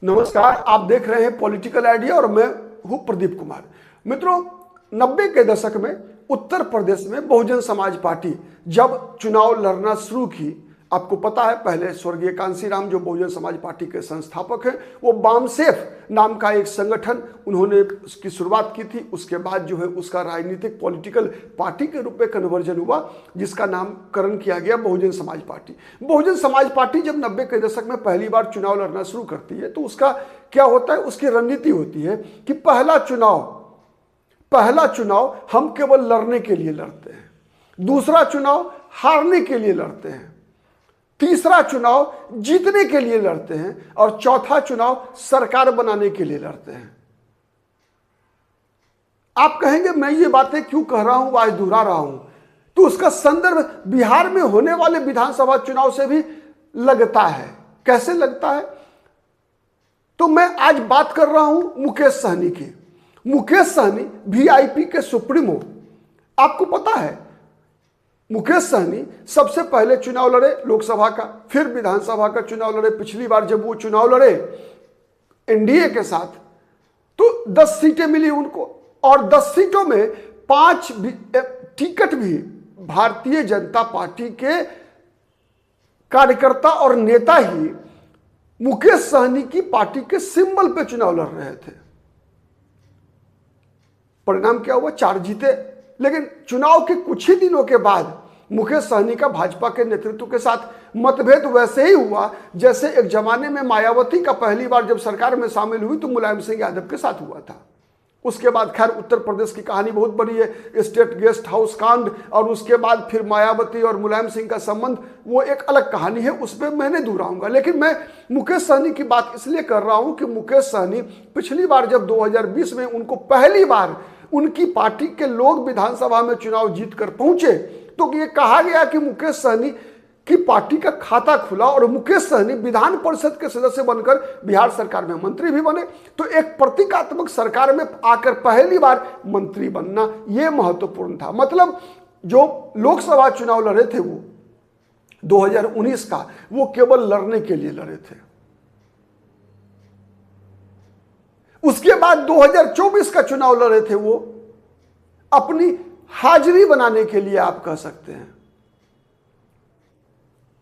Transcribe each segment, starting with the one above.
नमस्कार, आप देख रहे हैं पॉलिटिकल आइडिया और मैं हूं प्रदीप कुमार। मित्रों, 90 के दशक में उत्तर प्रदेश में बहुजन समाज पार्टी जब चुनाव लड़ना शुरू की, आपको पता है पहले स्वर्गीय कांसीराम जो बहुजन समाज पार्टी के संस्थापक हैं, वो वामसेफ नाम का एक संगठन उन्होंने उसकी शुरुआत की थी। उसके बाद जो है उसका राजनीतिक पॉलिटिकल पार्टी के रूप में कन्वर्जन हुआ, जिसका नामकरण किया गया बहुजन समाज पार्टी। बहुजन समाज पार्टी जब 90 के दशक में पहली बार चुनाव लड़ना शुरू करती है तो उसका क्या होता है, उसकी रणनीति होती है कि पहला चुनाव हम केवल लड़ने के लिए लड़ते हैं, दूसरा चुनाव हारने के लिए लड़ते हैं, तीसरा चुनाव जीतने के लिए लड़ते हैं और चौथा चुनाव सरकार बनाने के लिए लड़ते हैं। आप कहेंगे मैं ये बातें क्यों कह रहा हूं, आज दोहरा रहा हूं, तो उसका संदर्भ बिहार में होने वाले विधानसभा चुनाव से भी लगता है। कैसे लगता है? तो मैं आज बात कर रहा हूं मुकेश सहनी की। मुकेश सहनी वीआईपी के सुप्रीमो। आपको पता है मुकेश सहनी सबसे पहले चुनाव लड़े लोकसभा का, फिर विधानसभा का चुनाव लड़े। पिछली बार जब वो चुनाव लड़े एनडीए के साथ तो 10 सीटें मिली उनको, और 10 सीटों में 5 टिकट भी भारतीय जनता पार्टी के कार्यकर्ता और नेता ही मुकेश सहनी की पार्टी के सिंबल पे चुनाव लड़ रहे थे। परिणाम क्या हुआ? 4 जीते। लेकिन चुनाव के कुछ ही दिनों के बाद मुकेश सहनी का भाजपा के नेतृत्व के साथ मतभेद वैसे ही हुआ जैसे एक जमाने में मायावती का पहली बार जब सरकार में शामिल हुई तो मुलायम सिंह यादव के साथ हुआ था। उसके बाद खैर उत्तर प्रदेश की कहानी बहुत बड़ी है, स्टेट गेस्ट हाउस कांड, और उसके बाद फिर मायावती और मुलायम सिंह का संबंध, वो एक अलग कहानी है, उस पर मैंने दोहराऊंगा। लेकिन मैं मुकेश सहनी की बात इसलिए कर रहा हूं कि मुकेश सहनी पिछली बार जब 2020 में उनको पहली बार उनकी पार्टी के लोग विधानसभा में चुनाव जीत कर पहुंचे तो ये कहा गया कि मुकेश सहनी की पार्टी का खाता खुला और मुकेश सहनी विधान परिषद के सदस्य बनकर बिहार सरकार में मंत्री भी बने। तो एक प्रतीकात्मक सरकार में आकर पहली बार मंत्री बनना यह महत्वपूर्ण था। मतलब जो लोकसभा चुनाव लड़े थे वो 2019 का, वो केवल लड़ने के लिए लड़े थे। उसके बाद 2024 का चुनाव लड़े थे वो अपनी हाजिरी बनाने के लिए, आप कह सकते हैं।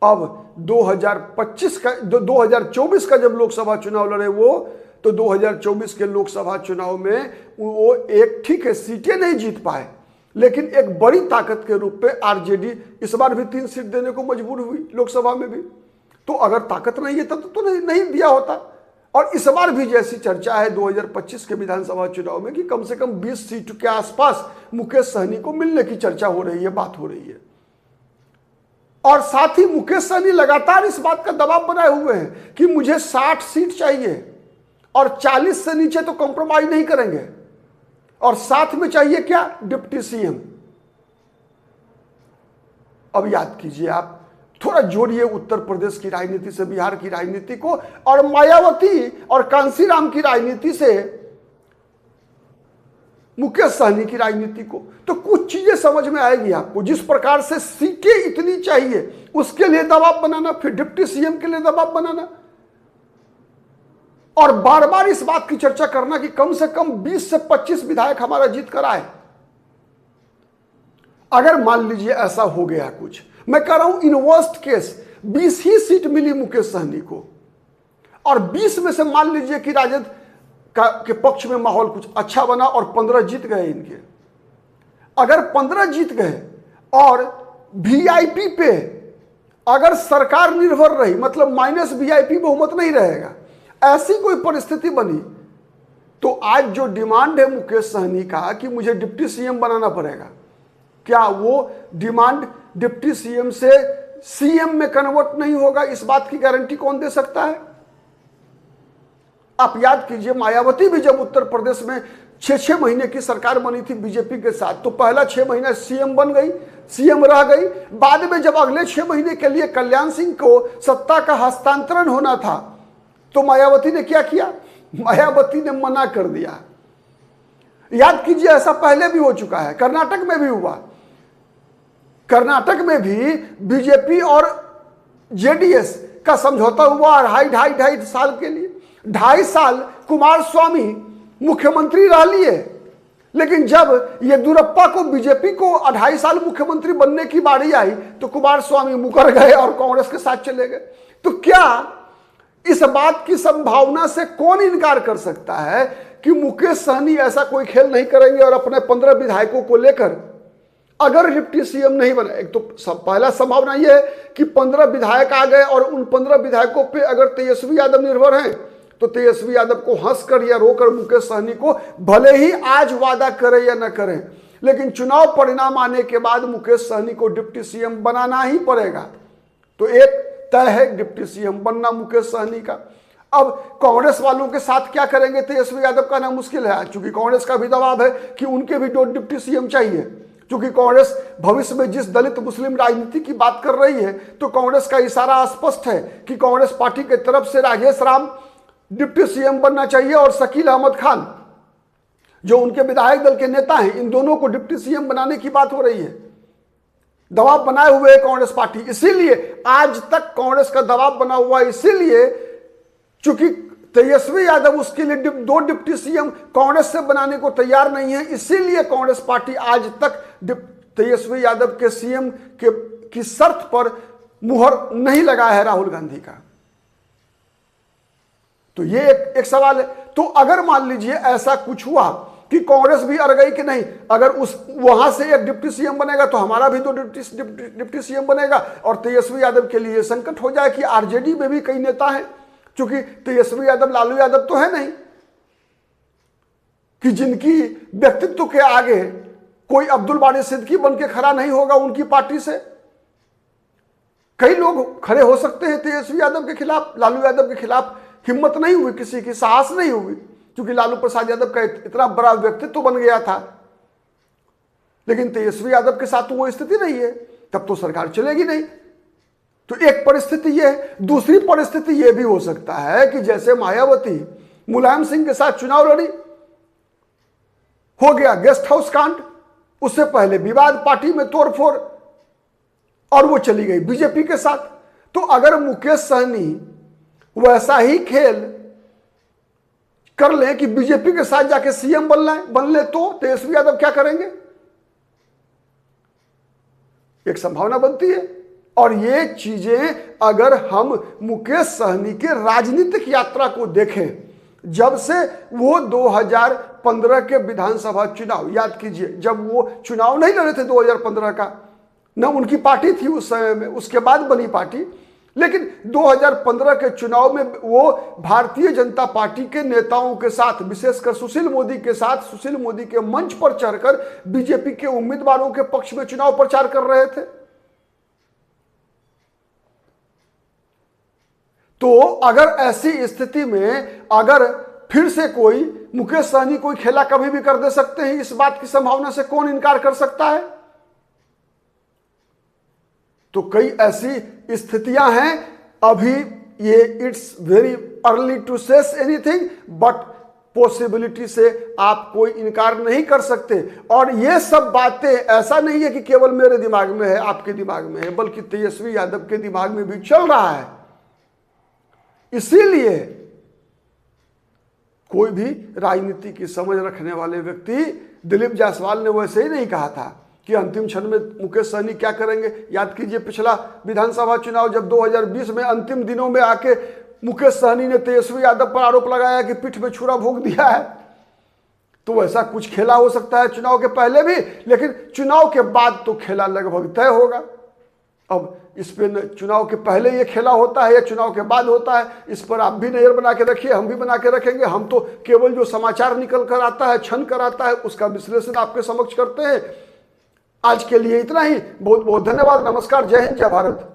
अब 2024 का जब लोकसभा चुनाव लड़े वो, तो 2024 के लोकसभा चुनाव में वो एक ठीक है सीटें नहीं जीत पाए, लेकिन एक बड़ी ताकत के रूप में आरजेडी इस बार भी 3 सीट देने को मजबूर हुई लोकसभा में भी। तो अगर ताकत नहीं है तब तो नहीं दिया होता। और इस बार भी जैसी चर्चा है 2025 के विधानसभा चुनाव में कि कम से कम 20 सीट के आसपास मुकेश सहनी को मिलने की चर्चा हो रही है, बात हो रही है। और साथ ही मुकेश सहनी लगातार इस बात का दबाव बनाए हुए हैं कि मुझे 60 सीट चाहिए और 40 से नीचे तो कॉम्प्रोमाइज नहीं करेंगे, और साथ में चाहिए क्या? Deputy CM. अब याद कीजिए, आप थोड़ा जोड़िए उत्तर प्रदेश की राजनीति से बिहार की राजनीति को और मायावती और कांसीराम की राजनीति से मुकेश सहनी की राजनीति को, तो कुछ चीजें समझ में आएगी आपको। जिस प्रकार से सीटें इतनी चाहिए उसके लिए दबाव बनाना, फिर डिप्टी सीएम के लिए दबाव बनाना, और बार बार इस बात की चर्चा करना कि कम से कम 20 से 25 विधायक हमारा जीत कर आए। अगर मान लीजिए ऐसा हो गया कुछ, मैं कह रहा हूं इन वर्स्ट केस 20 ही सीट मिली मुकेश सहनी को, और 20 में से मान लीजिए कि राजद के पक्ष में माहौल कुछ अच्छा बना और 15 जीत गए इनके। अगर 15 जीत गए और वीआईपी पे अगर सरकार निर्भर रही, मतलब माइनस वीआईपी बहुमत नहीं रहेगा, ऐसी कोई परिस्थिति बनी, तो आज जो डिमांड है मुकेश सहनी का कि मुझे डिप्टी सीएम बनाना पड़ेगा, क्या वो डिमांड डिप्टी सीएम से सीएम में कन्वर्ट नहीं होगा? इस बात की गारंटी कौन दे सकता है? आप याद कीजिए, मायावती भी जब उत्तर प्रदेश में 6 महीने की सरकार बनी थी बीजेपी के साथ, तो पहला 6 महीना सीएम बन गई, सीएम रह गई। बाद में जब अगले 6 महीने के लिए कल्याण सिंह को सत्ता का हस्तांतरण होना था तो मायावती ने क्या किया? मायावती ने मना कर दिया। याद कीजिए, ऐसा पहले भी हो चुका है, कर्नाटक में भी हुआ। कर्नाटक में भी बीजेपी और जेडीएस का समझौता हुआ ढाई साल के लिए। 2.5 साल कुमारस्वामी मुख्यमंत्री रह लिए, लेकिन जब येदियुरप्पा को बीजेपी को 2.5 साल मुख्यमंत्री बनने की बारी आई तो कुमारस्वामी मुकर गए और कांग्रेस के साथ चले गए। तो क्या इस बात की संभावना से कौन इनकार कर सकता है कि मुकेश सहनी ऐसा कोई खेल नहीं करेंगे और अपने 15 विधायकों को लेकर अगर डिप्टी सीएम नहीं बने? एक तो पहला संभावना यह है कि 15 विधायक आ गए और उन 15 विधायकों पे अगर तेजस्वी यादव निर्भर हैं तो तेजस्वी यादव को हंसकर या रोकर मुकेश सहनी को भले ही आज वादा करें या न करें, लेकिन चुनाव परिणाम आने के बाद मुकेश सहनी को डिप्टी सीएम बनाना ही पड़ेगा। तो एक तय है डिप्टी सीएम बनना मुकेश सहनी का। अब कांग्रेस वालों के साथ क्या करेंगे तेजस्वी यादव का ना मुश्किल है, क्योंकि कांग्रेस का भी दबाव है कि उनके भी 2 डिप्टी सीएम चाहिए। क्योंकि कांग्रेस भविष्य में जिस दलित मुस्लिम राजनीति की बात कर रही है, तो कांग्रेस का इशारा स्पष्ट है कि कांग्रेस पार्टी की तरफ से राजेश राम डिप्टी सीएम बनना चाहिए और शकील अहमद खान जो उनके विधायक दल के नेता हैं, इन दोनों को डिप्टी सीएम बनाने की बात हो रही है। दबाव बनाए हुए है कांग्रेस पार्टी, इसीलिए आज तक कांग्रेस का दबाव बना हुआ है। इसीलिए चूंकि तेजस्वी यादव उसके लिए 2 डिप्टी सीएम कांग्रेस से बनाने को तैयार नहीं है, इसीलिए कांग्रेस पार्टी आज तक तेजस्वी यादव के सीएम की शर्त पर मुहर नहीं लगाया है राहुल गांधी का। तो ये एक सवाल है। तो अगर मान लीजिए ऐसा कुछ हुआ कि कांग्रेस भी अड़ गई कि नहीं, अगर उस वहां से एक डिप्टी सीएम बनेगा तो हमारा भी 2 डिप्टी सीएम बनेगा, और तेजस्वी यादव के लिए संकट हो जाए कि आरजेडी में भी कई नेता हैं, क्योंकि तेजस्वी यादव लालू यादव तो है नहीं कि जिनकी व्यक्तित्व के आगे कोई अब्दुल बारी सिद्दीकी बन के खड़ा नहीं होगा उनकी पार्टी से। कई लोग खड़े हो सकते हैं तेजस्वी यादव के खिलाफ, लालू यादव के खिलाफ हिम्मत नहीं हुई, किसी की साहस नहीं हुई, क्योंकि लालू प्रसाद यादव का इतना बड़ा व्यक्तित्व बन गया था। लेकिन तेजस्वी यादव के साथ तो वो स्थिति नहीं है, तब तो सरकार चलेगी नहीं। तो एक परिस्थिति ये है। दूसरी परिस्थिति ये भी हो सकता है कि जैसे मायावती मुलायम सिंह के साथ चुनाव लड़ी, हो गया गेस्ट हाउस कांड, उससे पहले विवाद, पार्टी में तोड़फोड़, और वो चली गई बीजेपी के साथ। तो अगर मुकेश सहनी वैसा ही खेल कर ले कि बीजेपी के साथ जाके सीएम बन ले तो तेजस्वी यादव क्या करेंगे? एक संभावना बनती है। और ये चीजें अगर हम मुकेश सहनी के राजनीतिक यात्रा को देखें, जब से वो 2015 के विधानसभा चुनाव, याद कीजिए जब वो चुनाव नहीं लड़े थे 2015 का, न उनकी पार्टी थी उस समय में, उसके बाद बनी पार्टी, लेकिन 2015 के चुनाव में वो भारतीय जनता पार्टी के नेताओं के साथ, विशेषकर सुशील मोदी के साथ, सुशील मोदी के मंच पर चढ़कर बीजेपी के उम्मीदवारों के पक्ष में चुनाव प्रचार कर रहे थे। तो अगर ऐसी स्थिति में अगर फिर से कोई मुकेश सहनी कोई खेला कभी भी कर दे सकते हैं, इस बात की संभावना से कौन इनकार कर सकता है? तो कई ऐसी स्थितियां हैं, अभी ये it's very early to assess anything, but possibility से आप कोई इनकार नहीं कर सकते। और ये सब बातें ऐसा नहीं है कि केवल मेरे दिमाग में है, आपके दिमाग में है, बल्कि तेजस्वी यादव के दिमाग में भी चल रहा है। इसीलिए कोई भी राजनीति की समझ रखने वाले व्यक्ति, दिलीप जायसवाल ने वैसे ही नहीं कहा था कि अंतिम क्षण में मुकेश सहनी क्या करेंगे। याद कीजिए पिछला विधानसभा चुनाव जब 2020 में अंतिम दिनों में आके मुकेश सहनी ने तेजस्वी यादव पर आरोप लगाया कि पीठ में छुरा भोंक दिया है, तो वैसा कुछ खेला हो सकता है चुनाव के पहले भी, लेकिन चुनाव के बाद तो खेला लगभग तय होगा। अब इस पे चुनाव के पहले ये खेला होता है या चुनाव के बाद होता है, इस पर आप भी नजर बना के रखिए, हम भी बना के रखेंगे। हम तो केवल जो समाचार निकल कर आता है, छन कर आता है, उसका विश्लेषण आपके समक्ष करते हैं। आज के लिए इतना ही। बहुत बहुत धन्यवाद। नमस्कार। जय हिंद, जय भारत।